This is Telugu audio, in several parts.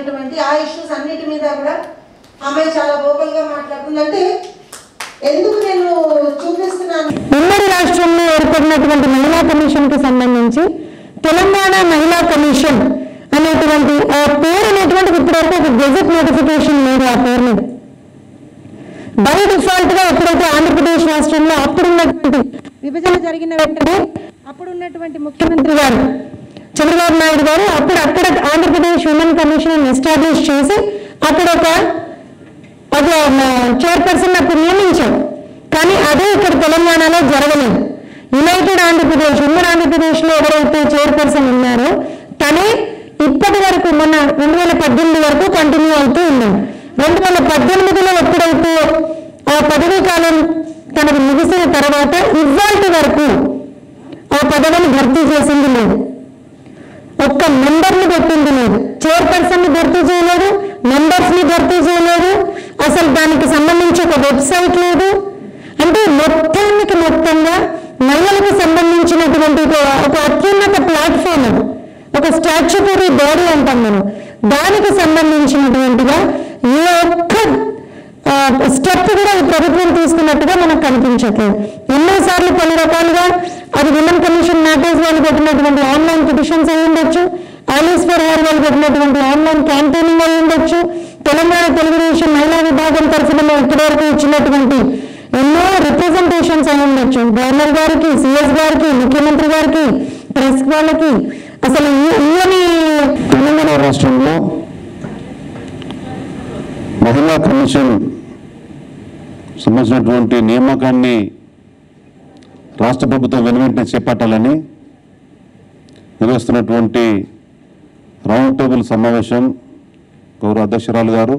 అనేటువంటి ఆ ఇష్యూస్ అన్నిటి మీద కూడా ఆమె చాలా ఓపెన్గా మాట్లాడుతుంది. అంటే ఎందుకు నేను చూపిస్తున్నాను, ఉమ్మడి రాష్ట్రంలో ఏర్పడినటువంటి మహిళా కమిషన్కి సంబంధించి తెలంగాణ మహిళా కమిషన్ అనేటువంటి ఆ పేరు అనేటువంటిది ఇప్పటివరకు ఒక గెజెట్ నోటిఫికేషన్ లేదు. ఆ పేరు మీద బై డిఫాల్ట్ గా ఎప్పుడైతే ఆంధ్రప్రదేశ్ రాష్ట్రంలో అప్పుడున్నటువంటి విభజన జరిగిన వెంటనే అప్పుడున్నటువంటి ముఖ్యమంత్రి గారు చంద్రబాబు నాయుడు గారు అక్కడ ఆంధ్రప్రదేశ్ ఉమెన్ కమిషన్ ఎస్టాబ్లిష్ చేసి అక్కడ ఒక చైర్పర్సన్ అప్పుడు నియమించారు. కానీ అదే ఇక్కడ తెలంగాణలో జరగలేదు. యునైటెడ్ ఆంధ్రప్రదేశ్ ఉమ్మడి ఆంధ్రప్రదేశ్లో ఎవరైతే చైర్పర్సన్ ఉన్నారో తనే ఇప్పటి వరకు మొన్న 2018 వరకు కంటిన్యూ అవుతూ ఉన్నారు. 2018లో ఎప్పుడైతే ఆ పదవీ కాలం తనకు ముగిసిన తర్వాత ఇవాల్టి వరకు ఆ పదవిని భర్తీ చేసింది లేదు. ఒక్క మెంబర్ని పెట్టింది లేదు, చైర్పర్సన్ ని భర్తీ చేయలేదు, మెంబర్స్ ని భర్తీ చేయలేదు, అసలు దానికి సంబంధించి ఒక వెబ్సైట్ లేదు. అంటే మొత్తంగా మహిళలకు సంబంధించినటువంటి ఒక అత్యున్నత ప్లాట్ఫామ్ అది, ఒక స్టాచ్యుటరీ బాడీ అంటాం మనం, దానికి సంబంధించినటువంటిగా ఏ ఒక్క స్టెప్ కూడా ఈ ప్రభుత్వం తీసుకున్నట్టుగా మనకు కనిపించట్లేదు. ఎన్నోసార్లు కొన్ని రకాలుగా అది విమెన్ కమిషన్ మ్యాటర్స్ వాళ్ళు పెట్టినటువంటి ఆన్లైన్ పిటిషన్స్ అయి ఉండొచ్చు, ఆలీస్ ఫర్ హెయిర్ వాళ్ళు పెట్టినటువంటి ఆన్లైన్ క్యాంపెయినింగ్ అయి ఉండొచ్చు, తెలంగాణ తెలుగుదేశం మహిళా విభాగం తరఫున ఇప్పటివరకు ఇచ్చినటువంటి ఎన్నో రిప్రజెంటేషన్స్ అయి ఉండొచ్చు, గవర్నర్ గారికి, సిఎస్ గారికి, ముఖ్యమంత్రి గారికి, ప్రెస్ వాళ్ళకి. అసలు తెలంగాణ రాష్ట్రంలో మహిళా కమిషన్ సంబంధించినటువంటి నియామకాన్ని రాష్ట్ర ప్రభుత్వం వెనువెంటనే చేపట్టాలని నిర్వహిస్తున్నటువంటి రౌండ్ టేబుల్ సమావేశం గౌరవ అధ్యక్షురాలు గారు,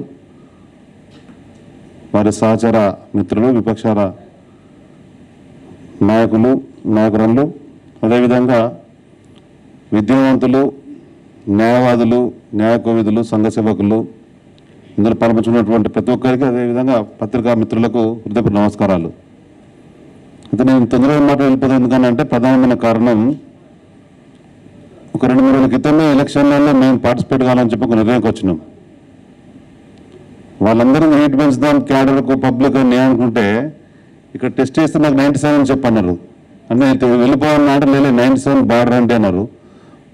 వారి సహచర మిత్రులు, విపక్షాల నాయకురాళ్ళు, అదేవిధంగా విద్యావంతులు, న్యాయవాదులు, న్యాయ కోవిదులు, సంఘ సేవకులు, ఇందులో పాల్పంచుకున్నటువంటి ప్రతి ఒక్కరికి, అదేవిధంగా పత్రికా మిత్రులకు హృదయపూర్వక నమస్కారాలు. అయితే నేను తొందరగా మాట వెళ్ళిపోతాను. ఎందుకంటే ప్రధానమైన కారణం, ఒక 2-3 రోజుల క్రితమే ఎలక్షన్లలో మేము పార్టిసిపేట్ కావాలని చెప్పి ఒక నిర్ణయంకి వచ్చినాం. వాళ్ళందరూ హీట్ పెంచుదాం, క్యాడర్కు పబ్లిక్ అని అనుకుంటే ఇక్కడ టెస్ట్ చేస్తే నాకు 97 అని చెప్పన్నారు. అంటే వెళ్ళిపోవాలన్నా అంటే లేదు 97 బార్డర్ అంటే అన్నారు.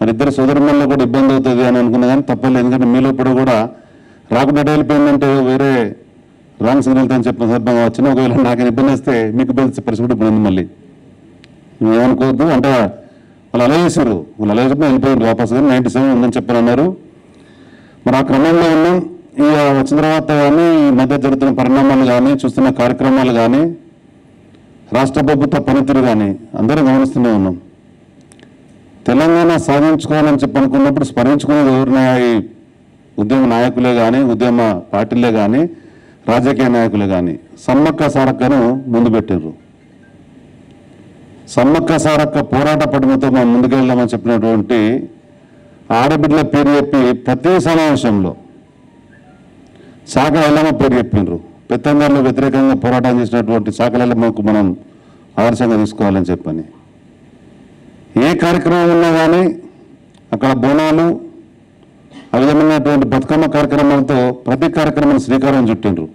మరి ఇద్దరు సోదరుమల్లో కూడా ఇబ్బంది అవుతుంది అని అనుకున్నా, కానీ తప్పలేదు. ఎందుకంటే మీలో కూడా రాకుండా వెళ్ళిపోయిందంటే వేరే రాంగ్ సిగ్నల్ అని చెప్పిన సందర్భంగా వచ్చిన, ఒకవేళ నాకు ఇబ్బంది వస్తే మీకు ఇబ్బంది పరిస్థితి ఇప్పుడు ఉంది. మళ్ళీ ఏమనుకోవద్దు. అంటే వాళ్ళు అలా చేశారు, వాళ్ళు అలా చెప్పిన వెళ్ళిపోయారు వాపస్, కానీ 97 ఉందని చెప్పారన్నారు. మరి ఆ క్రమంలో ఉన్నాం. ఇక వచ్చిన తర్వాత కానీ ఈ మధ్య జరుగుతున్న పరిణామాలు కానీ, చూస్తున్న కార్యక్రమాలు కానీ, రాష్ట్ర ప్రభుత్వ పనితీరు కానీ అందరూ గమనిస్తూనే ఉన్నాం. తెలంగాణ సాధించుకోవాలని చెప్పి అనుకున్నప్పుడు స్మరించుకునేది ఎవరినా, ఈ ఉద్యమ నాయకులే కానీ, ఉద్యమ పార్టీలే కానీ, రాజకీయ నాయకులే కానీ సమ్మక్క సారక్కను ముందు పెట్టారు. సమ్మక్క సారక్క పోరాట పటిమతో మనం ముందుకెళ్దామని చెప్పినటువంటి ఆడబిడ్డల పేరు చెప్పి ప్రతి సమావేశంలో శాఖ ఎల్లమ్మ పేరు చెప్పిండ్రు. పెత్తందారులు వ్యతిరేకంగా పోరాటం చేసినటువంటి శాఖల ఎల్లమ్మకు మనం ఆదర్శంగా తీసుకోవాలని చెప్పని, ఏ కార్యక్రమం ఉన్నా కానీ అక్కడ బోనాలు, ఆ విధమైనటువంటి బతుకమ్మ కార్యక్రమాలతో ప్రతి కార్యక్రమాన్ని శ్రీకారం చుట్టిండ్రు.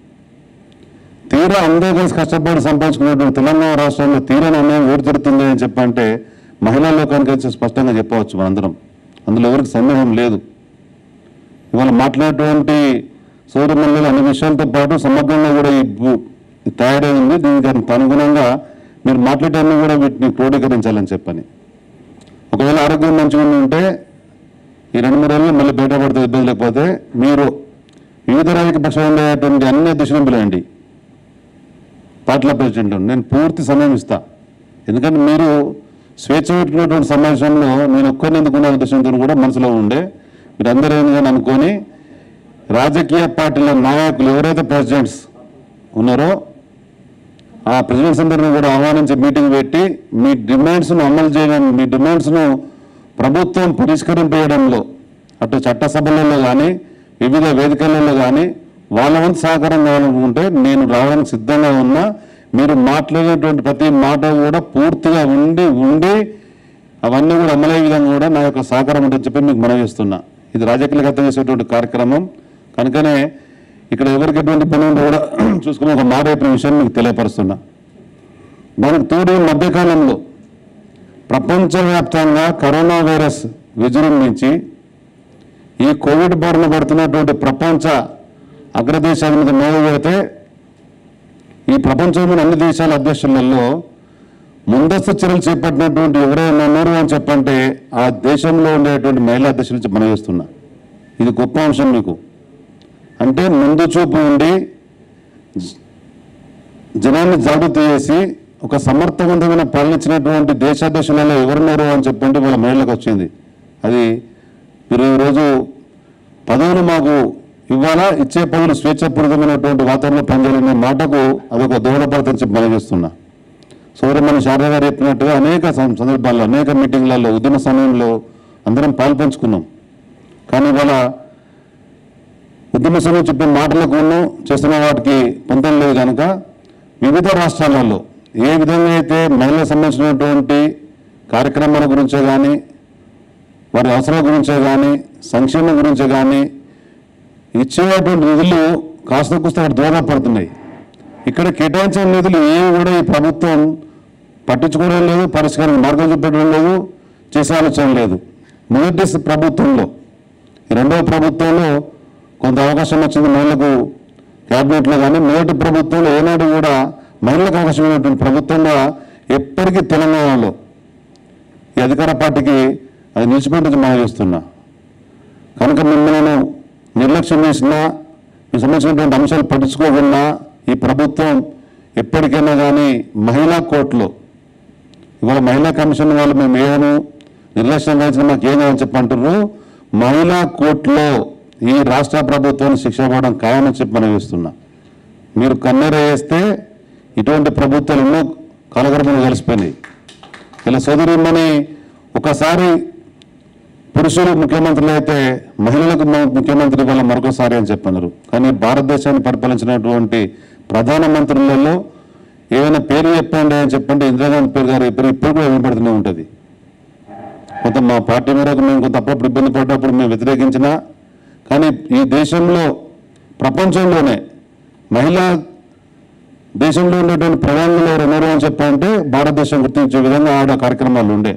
తీరా అందరూ కలిసి కష్టపడి సంపాదించుకున్నటువంటి తెలంగాణ రాష్ట్రంలో తీరని అన్యాయం ఓటు తిరుగుతుంది అని చెప్పంటే మహిళా లోకానికి వచ్చి స్పష్టంగా చెప్పవచ్చు మనందరం. అందులో ఎవరికి సందేహం లేదు. ఇవాళ మాట్లాడేటువంటి సౌరమల్లిలో అన్ని విషయాలతో పాటు సమగ్రంగా కూడా ఈ తయారై ఉంది. దీనికి అనుగుణంగా మీరు మాట్లాడేవన్నీ కూడా వీటిని క్రోడీకరించాలని చెప్పని, ఒకవేళ ఆరోగ్యం మంచిగా ఉంటే ఈ 2-3 రోజులు మళ్ళీ బయటపడితే ఇబ్బంది లేకపోతే మీరు వివిధ రాజకీయ పక్షాలు ఉండేటువంటి అన్ని దిశను పిలవండి. పార్టీల ప్రెసిడెంట్ నేను పూర్తి సమయం ఇస్తా. ఎందుకంటే మీరు స్వేచ్ఛ పెట్టినటువంటి సమావేశంలో నేను ఒక్కరిని ఎందుకున్న ఉద్దేశంతో కూడా మనసులో ఉండే, మీరు అందరూ ఏమైనా అనుకొని రాజకీయ పార్టీల నాయకులు ఎవరైతే ప్రెసిడెంట్స్ ఉన్నారో ఆ ప్రెసిడెంట్స్ అందరినీ కూడా ఆహ్వానించి మీటింగ్ పెట్టి మీ డిమాండ్స్ను అమలు చేయడం, మీ డిమాండ్స్ను ప్రభుత్వం పరిష్కరింపేయడంలో అటు చట్టసభలలో కానీ వివిధ వేదికలలో కానీ వాళ్ళ వంతు సహకారం కావాలనుకుంటే నేను రావడానికి సిద్ధంగా ఉన్నా. మీరు మాట్లాడేటువంటి ప్రతి మాట కూడా పూర్తిగా ఉండి అవన్నీ కూడా అమలయ్యే విధంగా కూడా నా యొక్క సహకారం ఉంటుందని చెప్పి మీకు మనవి చేస్తున్నా. ఇది రాజకీయగతం చేసేటువంటి కార్యక్రమం కనుకనే ఇక్కడ ఎవరికి ఎటువంటి పని ఉందో కూడా చూసుకుని ఒక మాట చెప్పిన విషయాన్ని మీకు తెలియపరుస్తున్నా. దానికి తోడు మధ్యకాలంలో ప్రపంచవ్యాప్తంగా కరోనా వైరస్ విజృంభించి ఈ కోవిడ్ బారిన పడుతున్నటువంటి ప్రపంచ అగ్రదేశాల మీద మోగు పెడితే ఈ ప్రపంచంలోని అన్ని దేశాల అధ్యక్షులలో ముందస్తు చర్యలు చేపట్టినటువంటి ఎవరైనా ఉన్నారు అని చెప్పంటే ఆ దేశంలో ఉండేటువంటి మహిళా అధ్యక్షులు మనం చేస్తున్నా. ఇది గొప్ప అంశం మీకు. అంటే ముందు చూపు ఉండి జనాన్ని జాగృతి చేసి ఒక సమర్థవంతమైన పాలనిచ్చినటువంటి దేశాధ్యక్షులలో ఎవరున్నారు అని చెప్పంటే వాళ్ళ మహిళలకు వచ్చింది. అది మీరు ఈరోజు పదవులు మాకు ఇవాళ ఇచ్చే పదవులు స్వేచ్ఛపూరితమైనటువంటి వాతావరణంలో పనిచేయాలనే మాటకు అదొక దోహదపడతని చెప్పి మనం చేస్తున్నా. సోదరమణి శారద గారు చెప్పినట్టుగా అనేక సందర్భాల్లో అనేక మీటింగ్లలో ఉద్యమ సమయంలో అందరం పాల్పంచుకున్నాం. కానీ ఇవాళ ఉద్యమ సమయం చెప్పిన మాటలకు చేస్తున్న వాటికి పొందం లేదు కనుక వివిధ రాష్ట్రాలలో ఏ విధంగా అయితే మహిళలకు సంబంధించినటువంటి కార్యక్రమాల గురించే కానీ వారి అవసరాల గురించే కానీ సంక్షేమం గురించే కానీ ఇచ్చేటువంటి నిధులు కాస్త కూస్త దోహదపడుతున్నాయి. ఇక్కడ కేటాయించిన నిధులు ఏవి కూడా ఈ ప్రభుత్వం పట్టించుకోవడం లేదు, పరిష్కారం మార్గం చూపెట్టడం లేదు, చేసే ఆలోచన లేదు. మొదటి ప్రభుత్వంలో రెండవ ప్రభుత్వంలో కొంత అవకాశం వచ్చింది మహిళలకు క్యాబినెట్లో, కానీ మొదటి ప్రభుత్వంలో ఏనాడు కూడా మహిళలకు అవకాశం ఉన్నటువంటి ప్రభుత్వంగా ఎప్పటికీ తెలంగాణలో ఈ అధికార పార్టీకి అది నిలిచిపెట్టి మనం చేస్తున్నా. కనుక మిమ్మల్ని నిర్లక్ష్యం చేసినా మీకు సంబంధించినటువంటి అంశాలు పట్టించుకోకుండా ఈ ప్రభుత్వం ఎప్పటికైనా కానీ మహిళా కోర్టులో ఇవాళ మహిళా కమిషన్ వాళ్ళు మేము ఏమను నిర్లక్ష్యం వహించిన మాకు ఏమని చెప్పంటారు, మహిళా కోర్టులో ఈ రాష్ట్ర ప్రభుత్వాన్ని శిక్ష పడడం ఖాయమని చెప్పి మనం వేస్తున్నా. మీరు కన్నెర వేస్తే ఇటువంటి ప్రభుత్వాలు ఎన్నో కలగరమని కలిసిపోయినాయి. ఇలా సోదరిమ్మని ఒకసారి పురుషులు ముఖ్యమంత్రులు అయితే మహిళలకు ముఖ్యమంత్రి వల్ల మరొకసారి అని చెప్పన్నారు. కానీ భారతదేశాన్ని పరిపాలించినటువంటి ప్రధానమంత్రులలో ఏమైనా పేరు చెప్పండి అని చెప్పండి ఇందిరాగాంధీ పేరు గారు ఇప్పుడు కూడా వినపడుతూనే ఉంటుంది. కొంత మా పార్టీ మేరకు మేము కొంత అప్పుడప్పుడు ఇబ్బంది పడ్డప్పుడు మేము వ్యతిరేకించినా, కానీ ఈ దేశంలో ప్రపంచంలోనే మహిళా దేశంలో ఉండేటువంటి ప్రధానులు ఎవరు అని చెప్పాలంటే భారతదేశం గుర్తించే విధంగా ఆడ కార్యక్రమాలు ఉండే.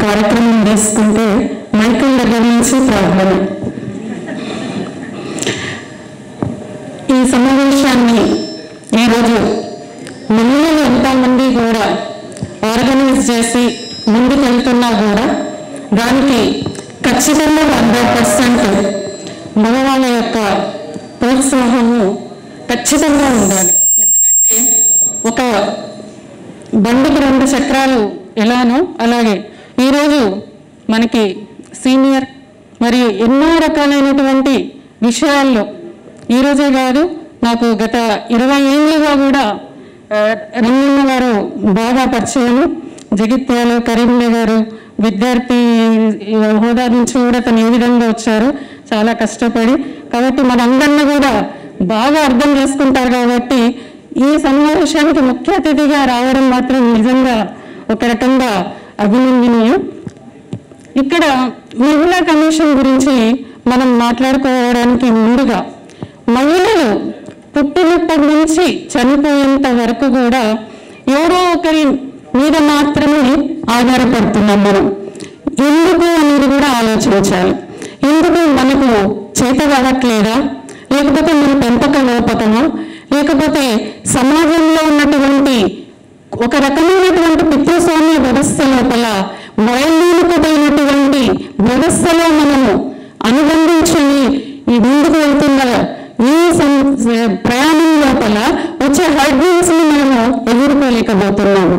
కార్యక్రమం తీసుకుంటే మైకుల దగ్గర నుంచి ప్రాబ్లం. ఈ సమావేశాన్ని ఈరోజు మహిళలు ఎంతమంది కూడా ఆర్గనైజ్ చేసి ముందుకు వెళ్తున్నా కూడా దానికి ఖచ్చితంగా 100% మగవాళ్ళ యొక్క ప్రోత్సాహము ఖచ్చితంగా ఉండాలి. ఎందుకంటే ఒక బండికి 2 చక్రాలు ఎలానో అలాగే ఈరోజు మనకి సీనియర్ మరియు ఎన్నో రకాలైనటువంటి విషయాల్లో ఈరోజే కాదు, నాకు గత 20 ఏళ్ళుగా కూడా రంగన్న గారు బాగా పరిచయం. జగిత్యాల కరీంనగర్ విద్యార్థి హోదా నుంచి కూడా తను ఏ విధంగా వచ్చారు, చాలా కష్టపడి. కాబట్టి మనందరినీ కూడా బాగా అర్థం చేసుకుంటారు. కాబట్టి ఈ సమావేశానికి ముఖ్య అతిథిగా రావడం మాత్రం నిజంగా ఒక రకంగా అభినందనీయం. ఇక్కడ మహిళా కమిషన్ గురించి మనం మాట్లాడుకోవడానికి ముందుగా మహిళలు పుట్టినప్పటి నుంచి చనిపోయేంత వరకు కూడా ఎవరో ఒకరి మీద మాత్రమే ఆధారపడుతున్నాం మనం. ఎందుకు అనేది కూడా ఆలోచించాలి. ఎందుకు మనకు చేత కావట్లేదా, లేకపోతే మన పెంపక లోపతమా, లేకపోతే సమాజంలో ఉన్నటువంటి ఒక రకమైనటువంటి పితృస్వామ్య వ్యవస్థ లోపల బయలుదేరిపోయినటువంటి వ్యవస్థలో మనము అనుబంధించుని ఈ ముందుకు వెళ్తున్న ఈ ప్రయాణం లోపల వచ్చే హర్డిల్స్ ని మనము ఎదుర్కోలేకపోతున్నాము.